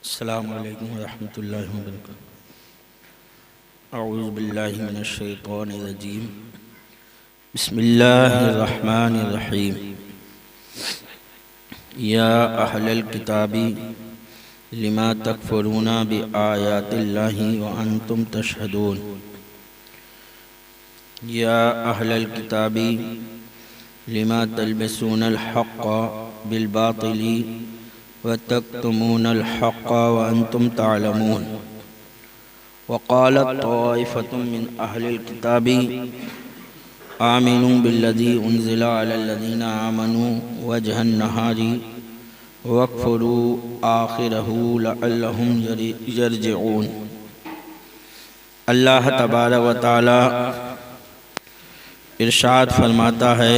السلام علیکم ورحمۃ اللہ وبرکاتہ۔ اعوذ باللہ من الشیطان الرجیم، بسم اللہ الرحمن الرحیم۔ یا اہل الکتاب لما تکفرون بآیات اللہ وانتم تشہدون۔ یا اہل الکتاب لما تلبسون الحق بالباطل وتكتمون الحق وأنتم تعلمون۔ وقالت طائفة من أهل الكتاب آمنوا بالذي أنزل على الذين آمنوا وجه النهار واكفروا آخره لعلهم يرجعون۔ اللہ تبارک و تعالی ارشاد فرماتا ہے،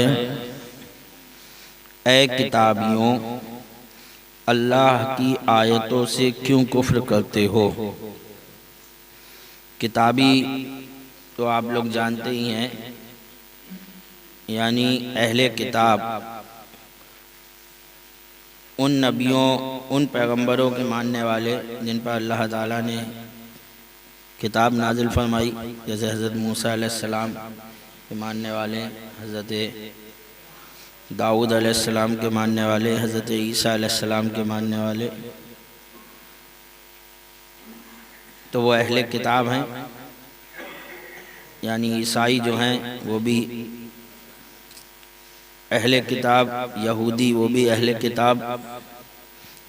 اے کتابیوں، اللہ کی آیتوں سے کیوں کفر کرتے ہو؟ کتابی تو آپ لوگ جانتے ہی ہیں، یعنی اہل کتاب ان نبیوں، ان پیغمبروں کے ماننے والے جن پر اللہ تعالیٰ نے کتاب نازل فرمائی، جیسے حضرت موسیٰ علیہ السلام کے ماننے والے، حضرت داؤد علیہ السلام کے ماننے والے، حضرت عیسیٰ علیہ السلام کے ماننے والے، تو وہ اہل کتاب ہیں۔ یعنی عیسائی جو ہیں وہ بھی اہل کتاب، یہودی وہ بھی اہل کتاب۔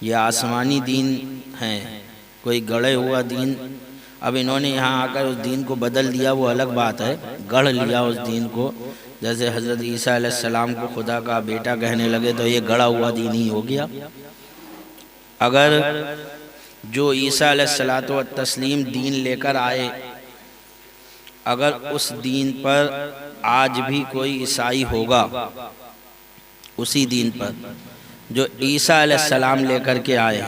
یہ آسمانی دین ہیں، کوئی گڑھے ہوا دین۔ اب انہوں نے یہاں آ کر اس دین کو بدل دیا، وہ الگ بات ہے، گڑھ لیا اس دین کو۔ جیسے حضرت عیسیٰ علیہ السلام کو خدا کا بیٹا کہنے لگے تو یہ گڑھا ہوا دین ہی ہو گیا۔ اگر جو عیسیٰ علیہ التسلیم دین لے کر آئے، اگر اس دین پر آج بھی کوئی عیسائی ہوگا، اسی دین پر جو عیسیٰ علیہ السلام لے کر کے آئے،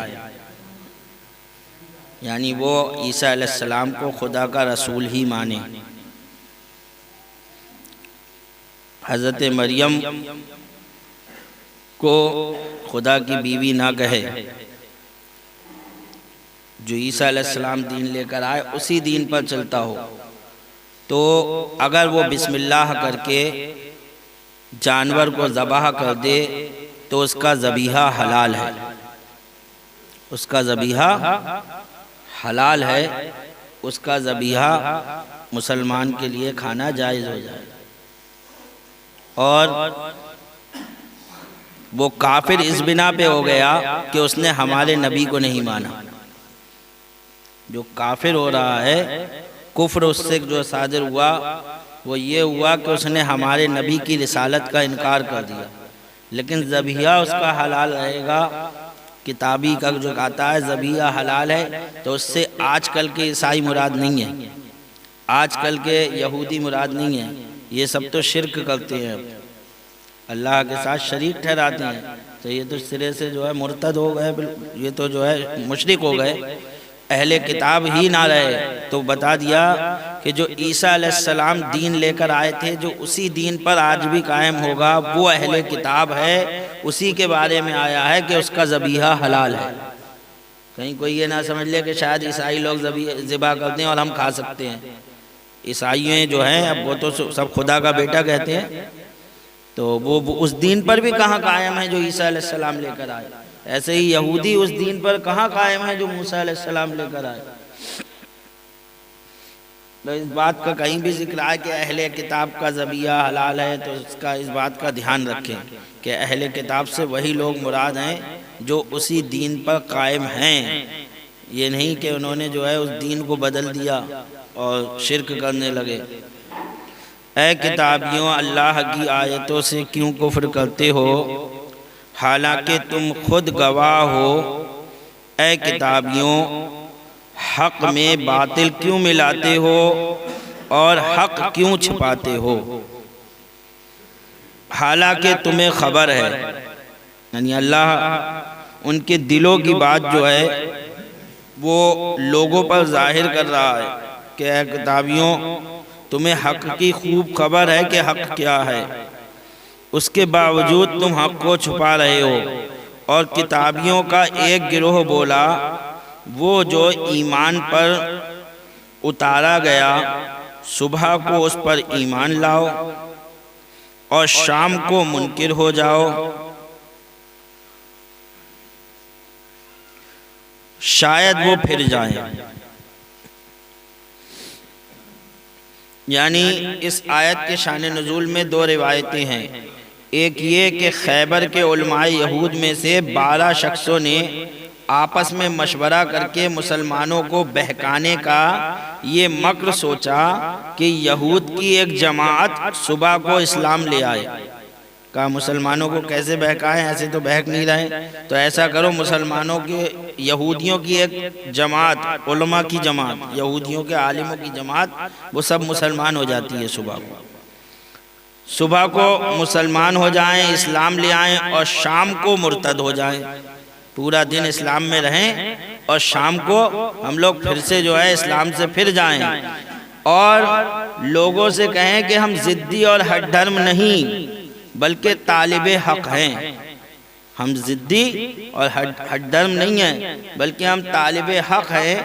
یعنی وہ عیسیٰ علیہ السلام کو خدا کا رسول ہی مانے، حضرت مریم کو خدا کی بیوی نہ کہے، جو عیسیٰ علیہ السلام دین لے کر آئے اسی دین پر چلتا ہو، تو اگر وہ بسم اللہ کر کے جانور کو ذبح کر دے تو اس کا ذبیحہ حلال ہے، اس کا ذبیحہ حلال ہے، اس کا ذبیحہ مسلمان کے لیے کھانا جائز ہو جائے۔ اور وہ کافر اس بنا پہ ہو گیا کہ اس نے ہمارے نبی کو نہیں مانا۔ جو کافر ہو رہا ہے، کفر اس سے جو صادر ہوا وہ یہ ہوا کہ اس نے ہمارے نبی کی رسالت کا انکار کر دیا، لیکن ذبیحہ اس کا حلال رہے گا۔ کتابی کا جو کہتا ہے ذبیحہ حلال ہے، تو اس سے آج کل کے عیسائی مراد نہیں ہے، آج کل کے یہودی مراد نہیں ہے۔ یہ سب تو شرک کرتے ہیں، اللہ کے ساتھ شریک ٹھہراتے ہیں، تو یہ تو سرے سے جو ہے مرتد ہو گئے، یہ تو جو ہے مشرک ہو گئے، اہل کتاب ہی نہ رہے۔ تو بتا دیا کہ جو عیسیٰ علیہ السلام دین لے کر آئے تھے، جو اسی دین پر آج بھی قائم ہوگا، وہ اہل کتاب ہے، اسی کے بارے میں آیا ہے کہ اس کا ذبیحہ حلال ہے۔ کہیں کوئی یہ نہ سمجھ لے کہ شاید عیسائی لوگ ذبح کرتے ہیں اور ہم کھا سکتے ہیں۔ عیسائی جو ہیں اب وہ تو سب خدا کا بیٹا کہتے ہیں، تو وہ اس دین پر بھی کہاں قائم ہے جو عیسیٰ علیہ السلام لے کر آئے؟ ایسے ہی یہودی اس دین پر کہاں قائم ہے جو موسیٰ علیہ السلام لے کر آئے؟ تو اس بات کا کہیں بھی ذکر آئے کہ اہل کتاب کا ذبیحہ حلال ہے، تو اس بات کا دھیان رکھیں کہ اہل کتاب سے وہی لوگ مراد ہیں جو اسی دین پر قائم ہیں، یہ نہیں کہ انہوں نے جو ہے اس دین کو بدل دیا اور شرک کرنے لگے۔ اے کتابیوں، اللہ کی آیتوں سے کیوں کفر کرتے ہو حالانکہ تم خود گواہ ہو؟ اے کتابیوں، حق میں باطل کیوں ملاتے ہو اور حق کیوں چھپاتے ہو؟ حالانکہ تمہیں خبر ہے، یعنی اللہ ان کے دلوں کی بات جو ہے وہ لوگوں پر ظاہر کر رہا ہے کہ اے کتابیوں، تمہیں حق کی خوب خبر ہے کہ حق کیا ہے، اس کے باوجود تم حق کو چھپا رہے ہو۔ اور کتابیوں کا ایک گروہ بولا وہ جو ایمان پر اتارا گیا صبح کو اس پر ایمان لاؤ اور شام کو منکر ہو جاؤ، شاید وہ پھر جائیں۔ یعنی اس آیت کے شان نزول میں دو روایتیں ہیں، ایک یہ کہ خیبر کے علماء یہود میں سے 12 شخصوں نے آپس میں مشورہ کر کے مسلمانوں کو بہکانے کا یہ مکر سوچا کہ یہود کی ایک جماعت صبح کو اسلام لے آئے۔ کہا مسلمانوں کو کیسے بہکائیں، ایسے تو بہک نہیں رہے، تو ایسا کرو مسلمانوں کے یہودیوں کی ایک جماعت، علماء کی جماعت، یہودیوں کے عالموں کی جماعت، وہ سب مسلمان ہو جاتی ہے صبح کو مسلمان ہو جائیں، اسلام لے آئیں اور شام کو مرتد ہو جائیں، پورا دن اسلام میں رہیں اور شام کو ہم لوگ پھر سے جو ہے اسلام سے پھر جائیں، اور لوگوں سے کہیں کہ ہم ضدی اور ہٹ دھرم نہیں بلکہ طالب حق ہیں، ہم ضدی اور ہٹ دھرم نہیں ہیں بلکہ ہم طالب حق ہیں،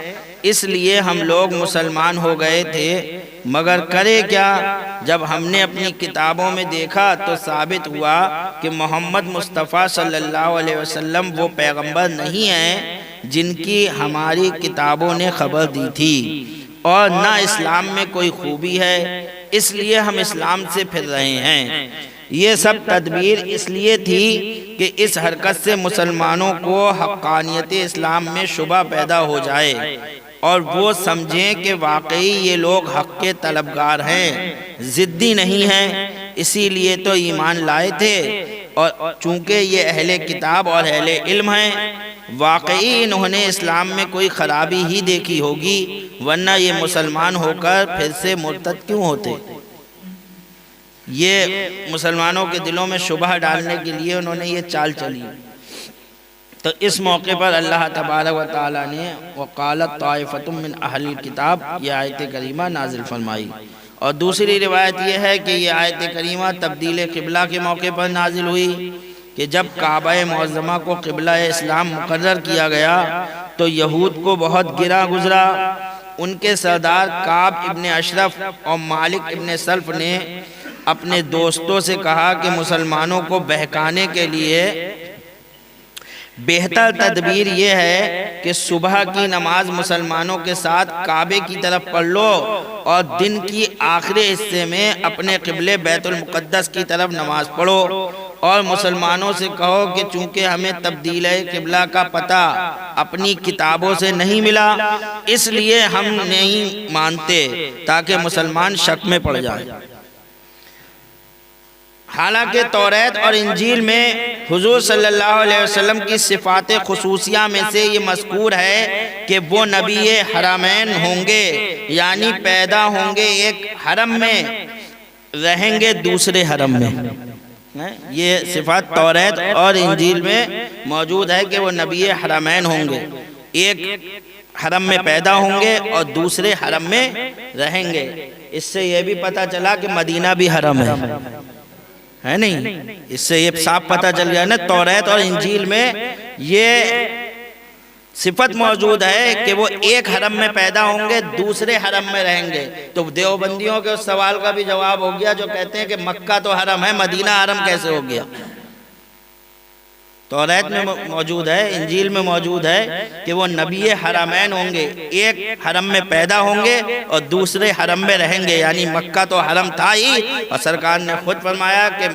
اس لیے ہم لوگ مسلمان ہو گئے تھے، مگر کرے کیا، جب ہم نے اپنی کتابوں میں دیکھا تو ثابت ہوا کہ محمد مصطفیٰ صلی اللہ علیہ وسلم وہ پیغمبر نہیں ہیں جن کی ہماری کتابوں نے خبر دی تھی، اور نہ اسلام میں کوئی خوبی ہے، اس لیے ہم اسلام سے پھر رہے ہیں۔ یہ سب تدبیر اس لیے تھی کہ اس حرکت سے مسلمانوں کو حقانیت اسلام میں شبہ پیدا ہو جائے اور وہ سمجھیں کہ واقعی یہ لوگ حق کے طلبگار ہیں، ضدی نہیں ہیں، اسی لیے تو ایمان لائے تھے، اور چونکہ یہ اہل کتاب اور اہل علم ہیں، واقعی انہوں نے اسلام میں کوئی خرابی ہی دیکھی ہوگی، ورنہ یہ مسلمان ہو کر پھر سے مرتد کیوں ہوتے۔ یہ مسلمانوں کے دلوں میں شبہ ڈالنے کے لیے انہوں نے یہ چال چلی۔ تو اس موقع پر اللہ تبارک و تعالیٰ نے وقالت طائفۃ من اہل الکتاب یہ آیت کریمہ نازل فرمائی، اور دوسری روایت یہ ہے کہ یہ آیت کریمہ تبدیل قبلہ کے موقع پر نازل ہوئی کہ جب کعبہ معظمہ کو قبلہ اسلام مقرر کیا گیا تو یہود کو بہت گرا گزرا۔ ان کے سردار کعب ابن اشرف اور مالک ابن سلف نے اپنے دوستوں سے کہا کہ مسلمانوں کو بہکانے کے لیے بہتر تدبیر یہ ہے کہ صبح کی نماز مسلمانوں کے ساتھ کعبے کی طرف پڑھ لو اور دن کی آخری حصے میں اپنے قبلے بیت المقدس کی طرف نماز پڑھو، اور مسلمانوں سے کہو کہ چونکہ ہمیں تبدیل قبلہ کا پتہ اپنی کتابوں سے نہیں ملا اس لیے ہم نہیں مانتے، تاکہ مسلمان شک میں پڑ جائیں۔ حالانکہ توریت اور انجیل میں حضور صلی اللہ علیہ وسلم کی صفات خصوصیہ میں سے یہ مذکور ہے کہ وہ نبی حرمین ہوں گے، یعنی پیدا ہوں گے ایک حرم میں، رہیں گے دوسرے حرم میں۔ یہ صفات توریت اور انجیل میں موجود ہے کہ وہ نبی حرمین ہوں گے، ایک حرم میں پیدا ہوں گے اور دوسرے حرم میں رہیں گے۔ اس سے یہ بھی پتہ چلا کہ مدینہ بھی حرم ہے نہیں، اس سے یہ صاف پتہ چل گیا نا، توریت اور انجیل میں یہ صفت موجود ہے کہ وہ ایک حرم میں پیدا ہوں گے دوسرے حرم میں رہیں گے۔ تو دیوبندیوں کے اس سوال کا بھی جواب ہو گیا جو کہتے ہیں کہ مکہ تو حرم ہے، مدینہ حرم کیسے ہو گیا۔ توریت میں موجود ہے، انجیل میں موجود ہے کہ وہ نبی حرمین ہوں گے، ایک حرم میں پیدا ہوں گے اور دوسرے حرم میں رہیں گے، یعنی مکہ تو حرم تھا ہی، اور سرکار نے خود فرمایا کہ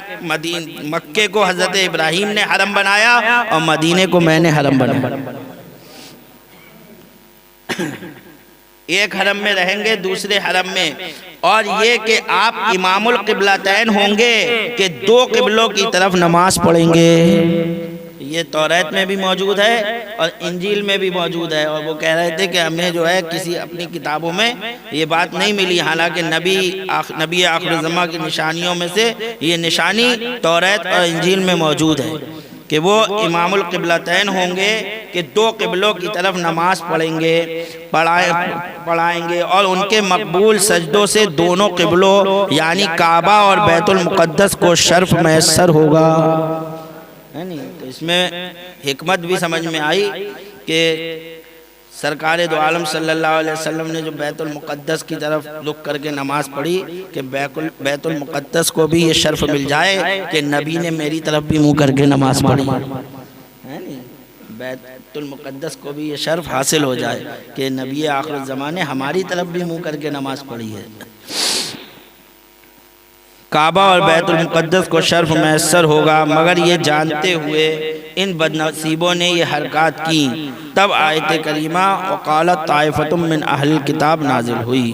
مکے کو حضرت ابراہیم نے حرم بنایا اور مدینے کو میں نے حرم بنایا۔ ایک حرم میں رہیں گے دوسرے حرم میں، اور یہ کہ آپ امام القبلتین ہوں گے کہ دو قبلوں کی طرف نماز پڑھیں گے۔ یہ توریت میں بھی موجود ہے اور انجیل میں بھی موجود ہے، اور وہ کہہ رہے تھے کہ ہمیں جو ہے کسی اپنی کتابوں میں یہ بات نہیں ملی، حالانکہ نبی آخر زمان کی نشانیوں میں سے یہ نشانی توریت اور انجیل میں موجود ہے کہ وہ امام القبلتین ہوں گے کہ دو قبلوں کی طرف نماز پڑھائیں گے، اور ان کے مقبول سجدوں سے دونوں قبلوں یعنی کعبہ اور بیت المقدس کو شرف میسر ہوگا۔ تو اس میں حکمت بھی سمجھ میں آئی کہ سرکار دو عالم صلی اللہ علیہ وسلم نے جو بیت المقدس کی طرف رخ کر کے نماز پڑھی کہ بیت المقدس کو بھی یہ شرف مل جائے کہ نبی نے میری طرف بھی منہ کر کے نماز پڑھی، بیت المقدس کو بھی یہ شرف حاصل ہو جائے کہ نبی آخر الزمان نے ہماری طرف بھی منہ کر کے نماز پڑھی ہے۔ کعبہ اور بیت المقدس کو شرف میسر ہوگا، مگر یہ جانتے ہوئے ان بد نصیبوں نے یہ حرکات کی۔ تب آیت کریمہ وقالت طائفۃ من اہل الکتاب نازل ہوئی۔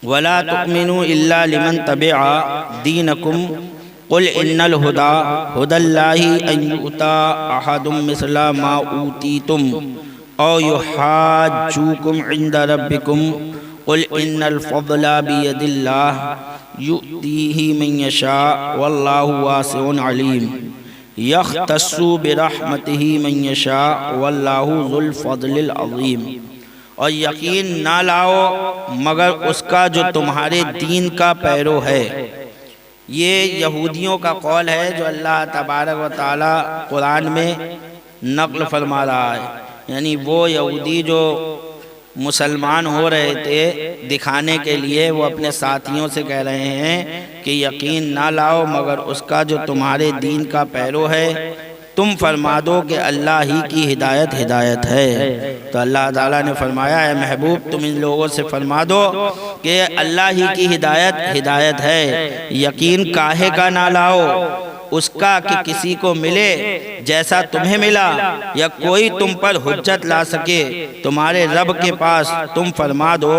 وَلَا تُؤْمِنُوا إِلَّا لِمَنْ تَبِعَ دِينَكُمْ قُلْ إِنَّ الْهُدَى هُدَى اللَّهِ أَن يُؤْتَىٰ أَحَدٌ مِثْلَ مَا أُوتِيتُمْ أَوْ يُحَاجُّوكُمْ عِندَ رَبِّكُمْ قُلْ إِنَّ الْفَضْلَ بِيَدِ اللَّهِ يُؤْتِيهِ مَن يَشَاءُ وَاللَّهُ وَاسِعٌ عَلِيمٌ يَخْتَصُّ بِرَحْمَتِهِ مَن يَشَاءُ وَاللَّهُ ذُو الْفَضْلِ الْعَظِيمِ۔ اور یقین نہ لاؤ مگر اس کا جو تمہارے دین کا پیرو ہے۔ یہ یہودیوں کا قول ہے جو اللہ تبارک و تعالی قرآن میں نقل فرما رہا ہے، یعنی وہ یہودی جو مسلمان ہو رہے تھے دکھانے کے لیے، وہ اپنے ساتھیوں سے کہہ رہے ہیں کہ یقین نہ لاؤ مگر اس کا جو تمہارے دین کا پیرو ہے، تم فرما دو کہ اللہ ہی کی ہدایت ہدایت ہے۔ تو اللہ تعالیٰ نے فرمایا اے محبوب تم ان لوگوں سے فرما دو کہ اللہ ہی کی ہدایت ہدایت ہے، یقین کاہے کا نہ لاؤ اس کا کہ کسی کو ملے جیسا تمہیں ملا یا کوئی تم پر حجت لا سکے تمہارے رب کے پاس۔ تم فرما دو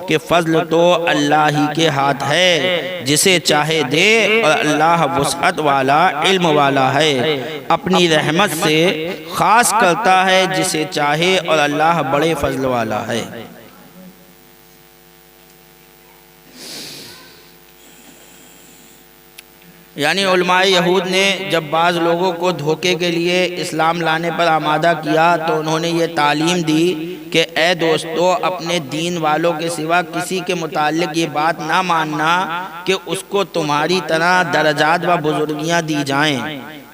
کہ فضل تو اللہ ہی کے ہاتھ ہے، جسے چاہے دے اور اللہ وسعت والا علم والا ہے، اپنی رحمت سے خاص کرتا ہے جسے چاہے اور اللہ بڑے فضل والا ہے۔ یعنی علماء یہود نے جب بعض لوگوں کو دھوکے کے لیے اسلام لانے پر آمادہ کیا تو انہوں نے یہ تعلیم دی کہ اے دوستو اپنے دین والوں کے سوا کسی کے متعلق یہ بات نہ ماننا کہ اس کو تمہاری طرح درجات و بزرگیاں دی جائیں۔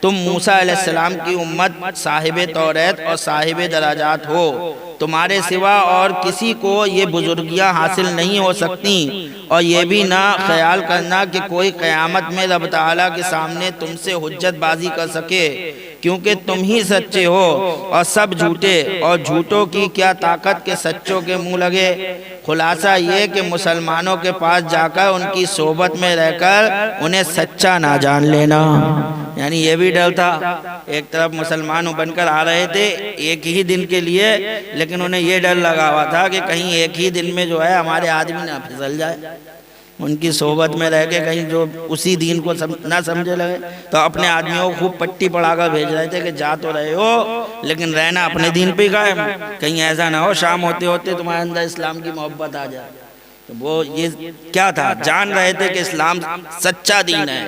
تم موسیٰ علیہ السلام کی امت صاحب توریت اور صاحب درجات ہو، تمہارے سوا اور کسی کو یہ بزرگیاں حاصل نہیں ہو سکتی، اور یہ بھی نہ خیال کرنا کہ کوئی قیامت میں رب تعالیٰ کے سامنے تم سے حجت بازی کر سکے، کیونکہ تم ہی سچے ہو اور سب جھوٹے، اور جھوٹوں کی کیا طاقت کہ سچوں کے منہ لگے۔ خلاصہ یہ کہ مسلمانوں کے پاس جا کر ان کی صحبت میں رہ کر انہیں سچا نہ جان لینا، یعنی یہ بھی ڈر تھا۔ ایک طرف مسلمان بن کر آ رہے تھے ایک ہی دن کے لیے، لیکن انہیں یہ ڈر لگا ہوا تھا کہ کہیں ایک ہی دن میں جو ہے ہمارے آدمی نہ پھسل جائے، ان کی صحبت میں رہ کے کہیں جو اسی دین کو نہ سمجھے لگے، تو اپنے آدمیوں کو خوب پٹی پڑھا کر بھیج رہے تھے کہ جا تو رہے ہو لیکن رہنا اپنے دین پہ قائم، کہیں ایسا نہ ہو شام ہوتے ہوتے تمہارے اندر اسلام کی محبت آ جائے۔ تو وہ یہ کیا تھا، جان رہے تھے کہ اسلام سچا دین ہے،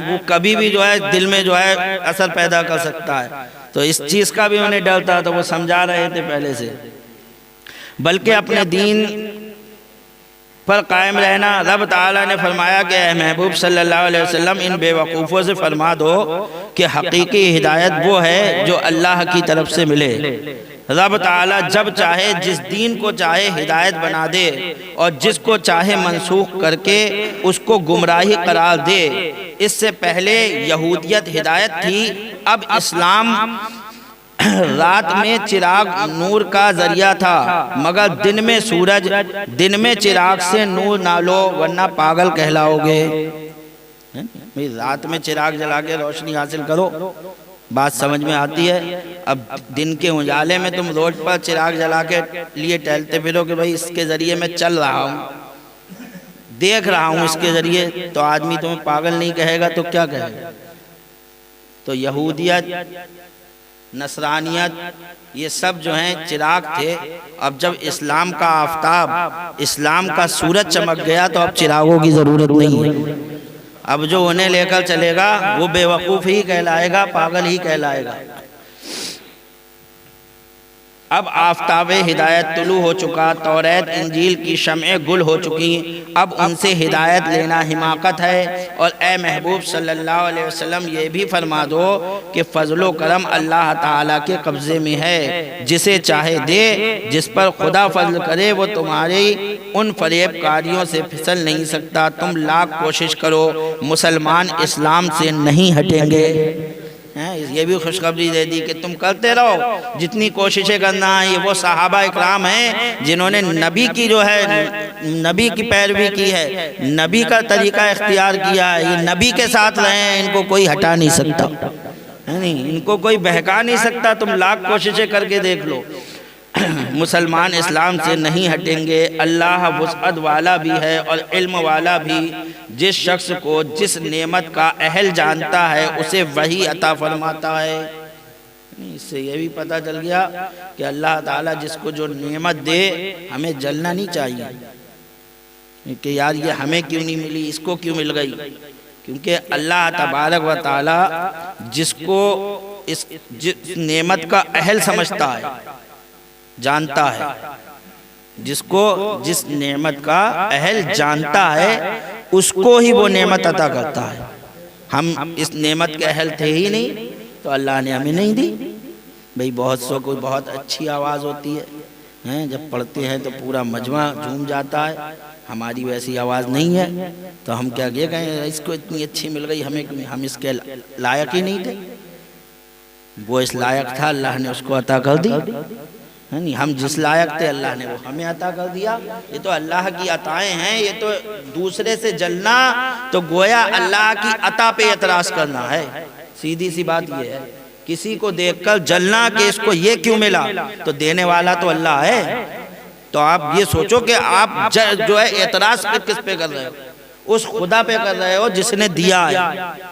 وہ کبھی بھی جو ہے دل میں جو ہے اثر پیدا کر سکتا ہے، تو اس چیز کا بھی انہیں ڈر تھا، تو وہ سمجھا رہے تھے پہلے سے۔ بلکہ اپنے دین پر قائم رہنا، رب تعالیٰ نے فرمایا کہ اے محبوب صلی اللہ علیہ وسلم ان بے وقوفوں سے فرما دو کہ حقیقی ہدایت وہ ہے جو اللہ کی طرف سے ملے۔ رب تعالیٰ جب چاہے جس دین کو چاہے ہدایت بنا دے اور جس کو چاہے منسوخ کر کے اس کو گمراہی قرار دے۔ اس سے پہلے یہودیت ہدایت تھی، اب اسلام رات میں چراغ نور کا ذریعہ تھا، مگر دن میں سورج، دن میں چراغ سے نور نہ لو ورنہ پاگل کہلاؤ گے۔ رات میں چراغ جلا کے روشنی حاصل کرو، بات سمجھ میں آتی ہے؟ اب دن کے اجالے میں تم روڈ پر چراغ جلا کے لیے ٹہلتے پھرو کہ بھائی اس کے ذریعے میں چل رہا ہوں، دیکھ رہا ہوں اس کے ذریعے، تو آدمی تمہیں پاگل نہیں کہے گا تو کیا کہے گا؟ تو یہودیت، نصرانیت، یہ سب جو ہیں چراغ تھے۔ اب جب اسلام کا آفتاب، اسلام کا سورج چمک گیا تو اب چراغوں کی ضرورت نہیں ہے۔ اب جو انہیں لے کر چلے گا وہ بے وقوف ہی کہلائے گا، پاگل ہی کہلائے گا۔ اب آفتاب ہدایت طلوع ہو چکا، توریت انجیل کی شمع گل ہو چکی، اب ان سے ہدایت لینا حماقت ہے۔ اور اے محبوب صلی اللہ علیہ وسلم یہ بھی فرما دو کہ فضل و کرم اللہ تعالیٰ کے قبضے میں ہے، جسے چاہے دے، جس پر خدا فضل کرے وہ تمہاری ان فریب کاریوں سے پھسل نہیں سکتا۔ تم لاکھ کوشش کرو، مسلمان اسلام سے نہیں ہٹیں گے۔ یہ بھی خوشخبری دے دی کہ تم کرتے رہو جتنی کوششیں کرنا ہے۔ یہ وہ صحابہ اکرام ہیں جنہوں نے نبی کی جو ہے نبی کی پیروی کی ہے، نبی کا طریقہ اختیار کیا ہے، یہ نبی کے ساتھ رہے ہیں، ان کو کوئی ہٹا نہیں سکتا، ان کو کوئی بہکا نہیں سکتا۔ تم لاکھ کوششیں کر کے دیکھ لو، مسلمان اسلام سے نہیں ہٹیں گے۔ اللہ وسعت والا بھی ہے اور علم والا بھی، جس شخص کو جس نعمت کا اہل جانتا ہے اسے وہی عطا فرماتا ہے۔ اس سے یہ بھی پتہ چل گیا کہ اللہ تعالیٰ جس کو جو نعمت دے ہمیں جلنا نہیں چاہیے کہ یار یہ ہمیں کیوں نہیں ملی، اس کو کیوں مل گئی، کیونکہ اللہ تبارک و تعالیٰ جس کو اس نعمت کا اہل سمجھتا ہے، جانتا ہے، جس کو جس نعمت کا اہل جانتا ہے اس کو ہی وہ نعمت عطا کرتا ہے۔ ہم اس نعمت کے اہل تھے ہی نہیں تو اللہ نے ہمیں نہیں دی۔ بھئی بہت سو کوئی بہت اچھی آواز ہوتی ہے، جب پڑھتے ہیں تو پورا مجمع جھوم جاتا ہے، ہماری ویسی آواز نہیں ہے تو ہم کیا کہیں اس کو اتنی اچھی مل گئی، ہم اس کے لائق ہی نہیں تھے۔ وہ اس لائق تھا، اللہ نے اس کو عطا کر دی۔ ہم جس لائق تھے اللہ نے وہ ہمیں عطا کر دیا۔ یہ تو اللہ کی عطائیں ہیں، یہ تو دوسرے سے جلنا تو گویا اللہ کی عطا پہ اعتراض کرنا ہے۔ سیدھی سی بات یہ ہے، کسی کو دیکھ کر جلنا کہ اس کو یہ کیوں ملا، تو دینے والا تو اللہ ہے۔ تو آپ یہ سوچو کہ آپ جو ہے اعتراض کس پہ کر رہے ہو، اس خدا پہ کر رہے ہو جس نے دیا ہے۔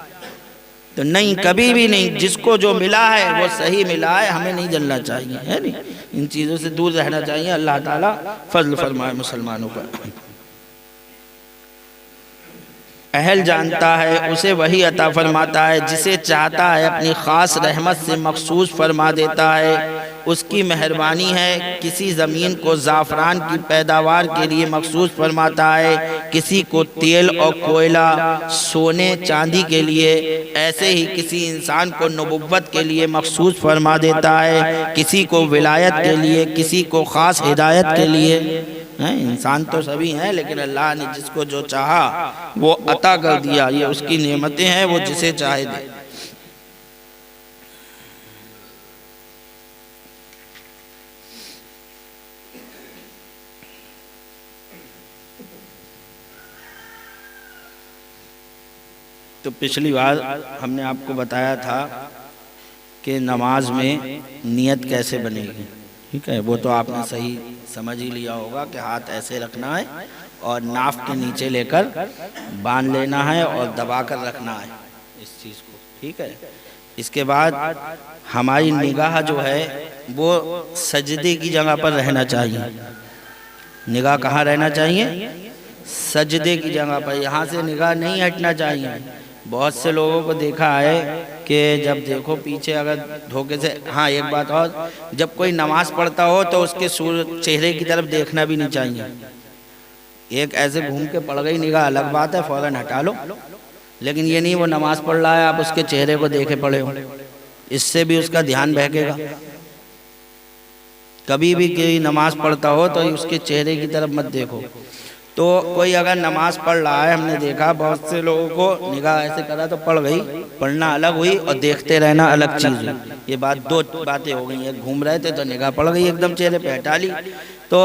تو نہیں، کبھی بھی نہیں، جس کو جو ملا ہے وہ صحیح ملا ہے، ہمیں نہیں جلنا چاہیے، ہے نہیں، ان چیزوں سے دور رہنا چاہیے۔ اللہ تعالیٰ فضل فرمائے مسلمانوں پر۔ اہل جانتا ہے اسے وہی عطا فرماتا ہے، جسے چاہتا ہے اپنی خاص رحمت سے مخصوص فرما دیتا ہے۔ اس کی مہربانی ہے، کسی زمین کو زعفران کی پیداوار کے لیے مخصوص فرماتا ہے، کسی کو تیل اور کوئلہ، سونے چاندی کے لیے، ایسے ہی کسی انسان کو نبوت کے لیے مخصوص فرما دیتا ہے، کسی کو ولایت کے لیے، کسی کو خاص ہدایت کے لیے۔ انسان تو سبھی ہیں لیکن اللہ نے جس کو جو چاہا وہ عطا کر دیا، یہ اس کی نعمتیں ہیں، وہ جسے چاہے دے۔ تو پچھلی بار ہم نے آپ کو بتایا تھا کہ نماز میں نیت کیسے بنے گی، ٹھیک ہے؟ وہ تو آپ نے صحیح سمجھ ہی لیا ہوگا کہ ہاتھ ایسے رکھنا ہے اور ناف کے نیچے لے کر باندھ لینا ہے اور دبا کر رکھنا ہے اس چیز کو، ٹھیک ہے؟ اس کے بعد ہماری نگاہ جو ہے وہ سجدے کی جگہ پر رہنا چاہیے۔ نگاہ کہاں رہنا چاہیے؟ سجدے کی جگہ پر، یہاں سے نگاہ نہیں ہٹنا چاہیے۔ بہت سے لوگوں کو دیکھا ہے کہ جب دیکھو پیچھے اگر دھوکے سے، ہاں ایک بات اور، جب کوئی نماز پڑھتا ہو تو اس کے چہرے کی طرف دیکھنا بھی نہیں چاہیے۔ ایک ایسے گھوم کے پڑ گئی نگاہ الگ بات ہے، فوراً ہٹا لو، لیکن یہ نہیں وہ نماز پڑھ رہا ہے آپ اس کے چہرے کو دیکھے پڑے ہو، اس سے بھی اس کا دھیان بہکے گا۔ کبھی بھی کوئی نماز پڑھتا ہو تو اس کے چہرے کی طرف مت دیکھو۔ تو کوئی اگر نماز پڑھ رہا ہے، ہم نے دیکھا بہت سے لوگوں کو نگاہ ایسے کرا تو پڑھ گئی، پڑھنا الگ ہوئی اور دیکھتے رہنا الگ چیز ہوئی۔ یہ دو باتیں ہو گئی ہیں، گھوم رہے تھے تو نگاہ پڑ گئی ایک دم چہرے پہ، ہٹا لی۔ تو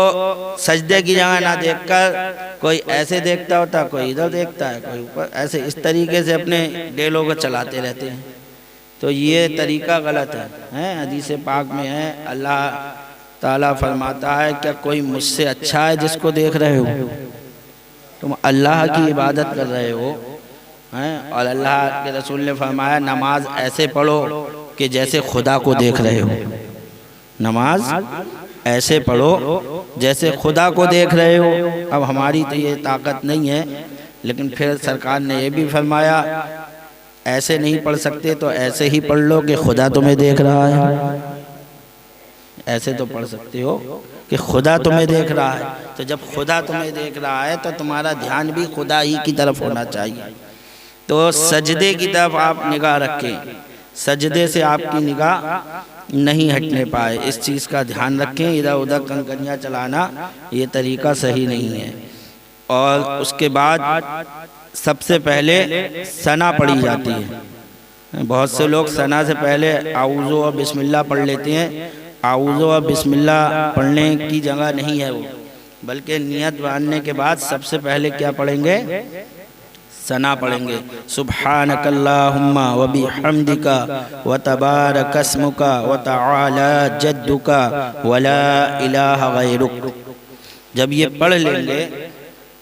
سجدے کی جگہ نہ دیکھ کر کوئی ایسے دیکھتا ہوتا، کوئی ادھر دیکھتا ہے، کوئی اوپر، ایسے اس طریقے سے اپنے ڈیلوں کو چلاتے رہتے ہیں۔ تو یہ طریقہ غلط ہے۔ حدیث پاک میں ہے، اللہ تعالیٰ فرماتا ہے کیا کوئی مجھ سے اچھا ہے جس کو دیکھ رہے ہو؟ تم اللہ کی عبادت کر رہے ہو، اور اللہ کے رسول نے فرمایا نماز ایسے پڑھو کہ جیسے خدا کو دیکھ رہے ہو۔ نماز ایسے پڑھو جیسے خدا کو دیکھ رہے ہو۔ اب ہماری تو یہ طاقت نہیں ہے، لیکن پھر سرکار نے یہ بھی فرمایا ایسے نہیں پڑھ سکتے تو ایسے ہی پڑھ لو کہ خدا تمہیں دیکھ رہا ہے۔ ایسے تو پڑھ سکتے ہو کہ خدا تمہیں دیکھ رہا ہے، تو جب خدا تمہیں دیکھ رہا ہے تو تمہارا دھیان بھی خدا ہی کی طرف ہونا چاہیے۔ تو سجدے کی طرف آپ نگاہ رکھیں، سجدے سے آپ کی نگاہ نہیں ہٹنے پائے، اس چیز کا دھیان رکھیں۔ ادھر ادھر کنکریاں چلانا یہ طریقہ صحیح نہیں ہے۔ اور اس کے بعد سب سے پہلے ثنا پڑھی جاتی ہے۔ بہت سے لوگ ثنا سے پہلے اعوذ و بسم اللہ پڑھ لیتے ہیں۔ اعوذ و بسم اللہ پڑھنے کی جگہ نہیں ہے وہ، بلکہ نیت باندھنے کے بعد سب سے پہلے کیا پڑھیں گے؟ ثنا پڑھیں گے۔ سبحانک اللہم و بحمدک و تبارک اسمک و تعالی جدک ولا الہ غیرک۔ جب یہ پڑھ لیں گے،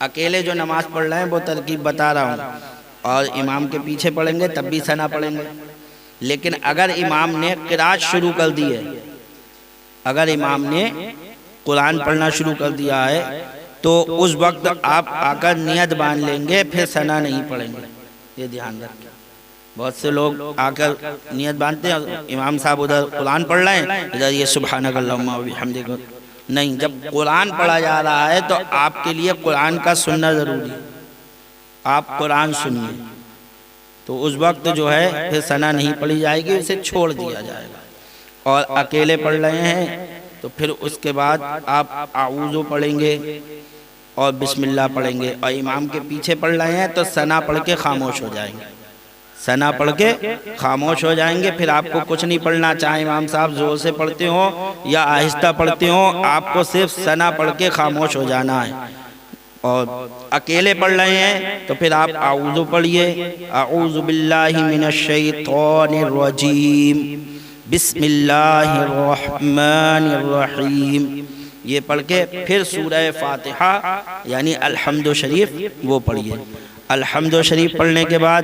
اکیلے جو نماز پڑھ رہے ہیں وہ ترکیب بتا رہا ہوں، اور امام کے پیچھے پڑھیں گے تب بھی ثنا پڑھیں گے۔ لیکن اگر امام نے قرات شروع کر دی ہے، اگر امام نے قرآن پڑھنا شروع کر دیا ہے تو اس وقت آپ آ کر نیت باندھ لیں گے، پھر ثنا نہیں پڑھیں گے، یہ دھیان رکھیں۔ بہت سے لوگ آ کر نیت باندھتے ہیں، امام صاحب ادھر قرآن پڑھ رہے ہیں، ادھر یہ سبحانک اللہم و بحمدک۔ نہیں، جب قرآن پڑھا جا رہا ہے تو آپ کے لیے قرآن کا سننا ضروری ہے، آپ قرآن سنیے، تو اس وقت جو ہے پھر ثنا نہیں پڑھی جائے گی، اسے چھوڑ دیا جائے گا۔ اور اکیلے پڑھ رہے ہیں تو پھر اس کے بعد آپ اعوذ پڑھیں گے اور بسم اللہ پڑھیں گے، اور امام کے پیچھے پڑھ رہے ہیں تو ثنا پڑھ کے خاموش ہو جائیں گے، ثنا پڑھ کے خاموش ہو جائیں گے۔ پھر آپ کو کچھ نہیں پڑھنا، چاہے امام صاحب زور سے پڑھتے ہوں یا آہستہ پڑھتے ہوں، آپ کو صرف ثنا پڑھ کے خاموش ہو جانا ہے۔ اور اکیلے پڑھ رہے ہیں تو پھر آپ اعوذ پڑھیے، اعوذ باللہ من الشیطان الرجیم، بسم اللہ الرحمن الرحیم، یہ پڑھ کے پھر سورہ فاتحہ یعنی الحمد شریف وہ پڑھیے۔ الحمد شریف پڑھنے کے بعد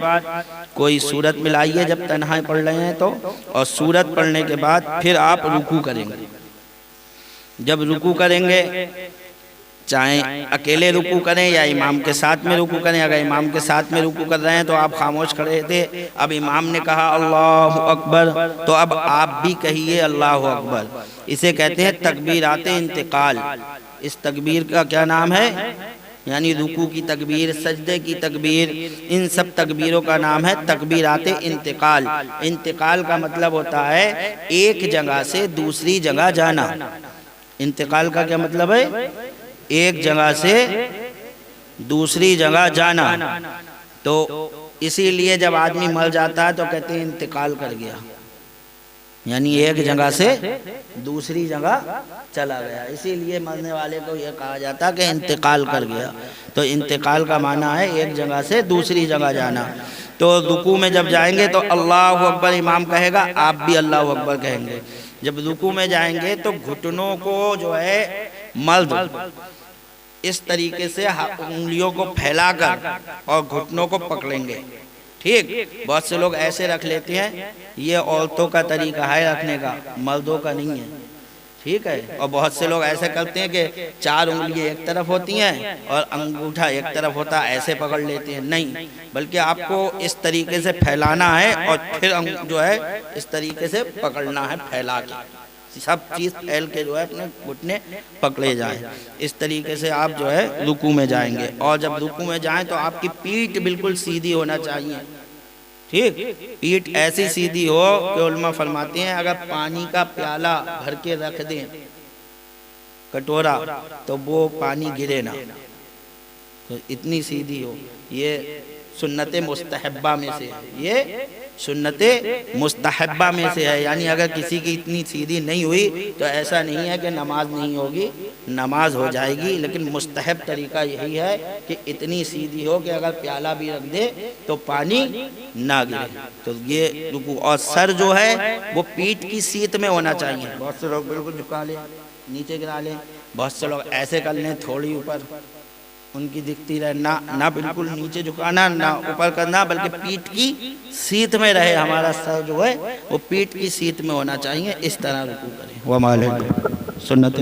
کوئی سورت ملائیے جب تنہا پڑھ رہے ہیں تو، اور سورت پڑھنے کے بعد پھر آپ رکوع کریں گے۔ جب رکوع کریں گے، چاہے اکیلے رکوع کریں یا امام کے ساتھ میں رکوع کریں، اگر امام کے ساتھ میں رکوع کر رہے ہیں تو آپ خاموش کھڑے تھے، اب امام نے کہا اللہ اکبر تو اب آپ بھی کہیے اللہ اکبر۔ اسے کہتے ہیں تکبیرات انتقال۔ اس تکبیر کا کیا نام ہے؟ یعنی رکوع کی تکبیر، سجدے کی تکبیر، ان سب تکبیروں کا نام ہے تکبیرات انتقال۔ انتقال کا مطلب ہوتا ہے ایک جگہ سے دوسری جگہ جانا۔ انتقال کا کیا مطلب ہے؟ ایک جگہ سے دوسری جگہ جانا۔ تو اسی لیے جب آدمی مر جاتا ہے تو کہتے ہیں انتقال کر گیا، یعنی ایک جگہ سے دوسری جگہ چلا گیا، اسی لیے مرنے والے کو یہ کہا جاتا کہ انتقال کر گیا۔ تو انتقال کا معنی ہے ایک جگہ سے دوسری جگہ جانا۔ تو رکوع میں جب جائیں گے تو اللہ اکبر امام کہے گا، آپ بھی اللہ اکبر کہیں گے۔ جب رکوع میں جائیں گے تو گھٹنوں کو جو ہے مرد اس طریقے سے انگلیوں کو پھیلا کر اور گھٹنوں کو پکڑیں گے، ٹھیک؟ بہت سے لوگ ایسے رکھ لیتے ہیں، یہ عورتوں کا طریقہ ہے رکھنے کا، مردوں کا نہیں ہے، ٹھیک ہے؟ اور بہت سے لوگ ایسے کرتے ہیں کہ چار انگلیاں ایک طرف ہوتی ہیں اور انگوٹھا ایک طرف ہوتا ہے، ایسے پکڑ لیتے ہیں، نہیں، بلکہ آپ کو اس طریقے سے پھیلانا ہے اور پھر جو ہے اس طریقے سے پکڑنا ہے، پھیلا کے سب چیز پھیل کے جو ہے اپنے گھٹنے پکڑے جائیں۔ اس طریقے سے آپ جو ہے رکوع میں جائیں گے، اور جب رکوع میں جائیں تو آپ کی پیٹھ بالکل سیدھی ہونا چاہیے، ٹھیک؟ پیٹھ ایسی سیدھی ہو کہ علماء فرماتے ہیں اگر پانی کا پیالہ بھر کے رکھ دیں کٹورا تو وہ پانی گرے نہ، تو اتنی سیدھی ہو۔ یہ سنت مستحبہ میں سے ہے، یہ سنت مستحبہ میں سے ہے، یعنی اگر کسی کی اتنی سیدھی نہیں ہوئی تو ایسا نہیں ہے کہ نماز نہیں ہوگی، نماز ہو جائے گی، لیکن مستحب طریقہ یہی ہے کہ اتنی سیدھی ہو کہ اگر پیالہ بھی رکھ دے تو پانی نہ گرے۔ تو یہ رکوع، اور سر جو ہے وہ پیٹھ کی سیت میں ہونا چاہیے۔ بہت سے لوگ بالکل جھکا لیں، نیچے گرا لیں، بہت سے لوگ ایسے کر لیں تھوڑی اوپر ان کی دکھتی رہے، نہ بالکل نیچے جھکانا نہ اوپر کرنا، بلکہ پیٹھ کی سیت میں رہے، ہمارا سر جو ہے وہ پیٹھ کی سیت میں ہونا چاہیے، اس طرح رکوع کریں۔ وَمَا عَلَيْكُمْ سنت